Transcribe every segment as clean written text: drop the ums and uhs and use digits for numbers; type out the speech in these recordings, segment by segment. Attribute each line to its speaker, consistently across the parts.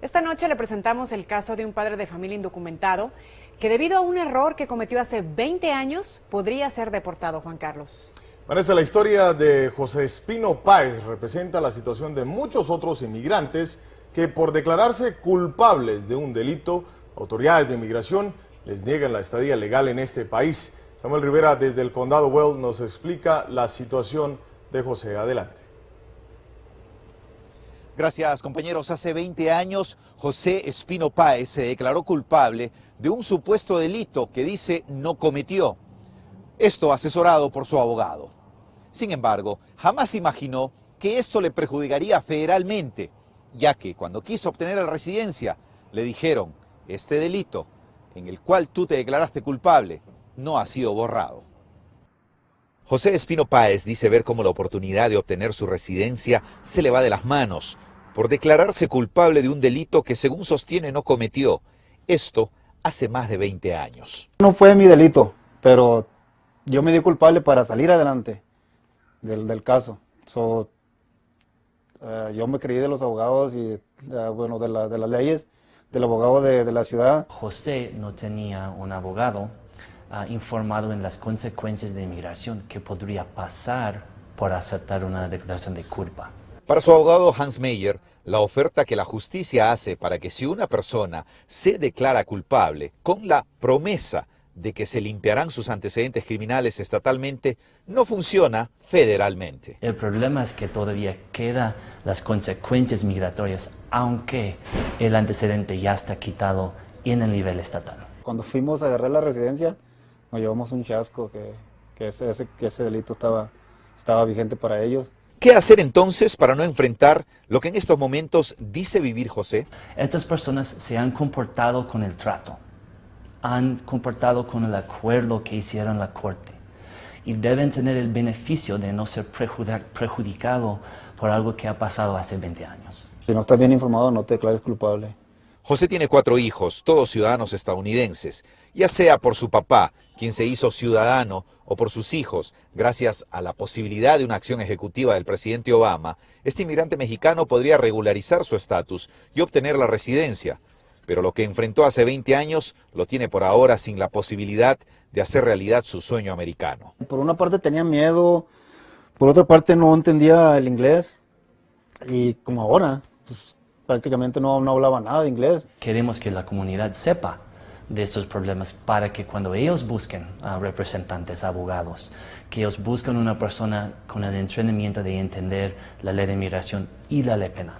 Speaker 1: Esta noche le presentamos el caso de un padre de familia indocumentado que debido a un error que cometió hace 20 años podría ser deportado, Juan Carlos.
Speaker 2: Vanessa, la historia de José Espino Páez representa la situación de muchos otros inmigrantes que por declararse culpables de un delito, autoridades de inmigración les niegan la estadía legal en este país. Samuel Rivera desde el Condado Weld nos explica la situación de José. Adelante.
Speaker 3: Gracias, compañeros. Hace 20 años, José Espino Páez se declaró culpable de un supuesto delito que dice no cometió. Esto asesorado por su abogado. Sin embargo, jamás imaginó que esto le perjudicaría federalmente, ya que cuando quiso obtener la residencia, le dijeron, este delito en el cual tú te declaraste culpable no ha sido borrado. José Espino Páez dice ver cómo la oportunidad de obtener su residencia se le va de las manos por declararse culpable de un delito que según sostiene no cometió. Esto hace más de 20 años.
Speaker 4: No fue mi delito, pero yo me di culpable para salir adelante del caso. Yo me creí de los abogados y bueno, de las leyes, del abogado de la ciudad.
Speaker 5: José no tenía un abogado informado en las consecuencias de inmigración que podría pasar por aceptar una declaración de culpa.
Speaker 3: Para su abogado Hans Meyer, la oferta que la justicia hace para que si una persona se declara culpable con la promesa de que se limpiarán sus antecedentes criminales estatalmente, no funciona federalmente.
Speaker 5: El problema es que todavía quedan las consecuencias migratorias, aunque el antecedente ya está quitado en el nivel estatal.
Speaker 4: Cuando fuimos a agarrar la residencia, nos llevamos un chasco que ese delito estaba vigente para ellos.
Speaker 3: ¿Qué hacer entonces para no enfrentar lo que en estos momentos dice vivir José?
Speaker 5: Estas personas se han comportado con el trato, han comportado con el acuerdo que hicieron la corte y deben tener el beneficio de no ser perjudicado por algo que ha pasado hace 20 años.
Speaker 4: Si no estás bien informado, no te declares culpable.
Speaker 3: José tiene 4 hijos, todos ciudadanos estadounidenses, ya sea por su papá, quien se hizo ciudadano, o por sus hijos, gracias a la posibilidad de una acción ejecutiva del presidente Obama. Este inmigrante mexicano podría regularizar su estatus y obtener la residencia, pero lo que enfrentó hace 20 años lo tiene por ahora sin la posibilidad de hacer realidad su sueño americano.
Speaker 4: Por una parte tenía miedo, por otra parte no entendía el inglés y como ahora, pues prácticamente no hablaba nada de inglés.
Speaker 5: Queremos que la comunidad sepa de estos problemas para que cuando ellos busquen a representantes, abogados, que ellos busquen una persona con el entrenamiento de entender la ley de inmigración y la ley penal.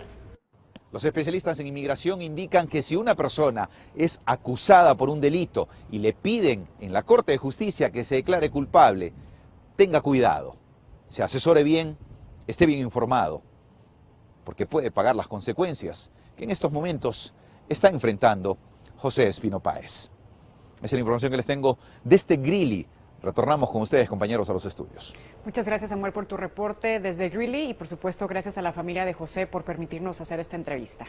Speaker 3: Los especialistas en inmigración indican que si una persona es acusada por un delito y le piden en la Corte de Justicia que se declare culpable, tenga cuidado, se asesore bien, esté bien informado, porque puede pagar las consecuencias que en estos momentos está enfrentando José Espino Páez. Esa es la información que les tengo desde Greeley. Retornamos con ustedes, compañeros, a los estudios.
Speaker 1: Muchas gracias, Samuel, por tu reporte desde Greeley y, por supuesto, gracias a la familia de José por permitirnos hacer esta entrevista.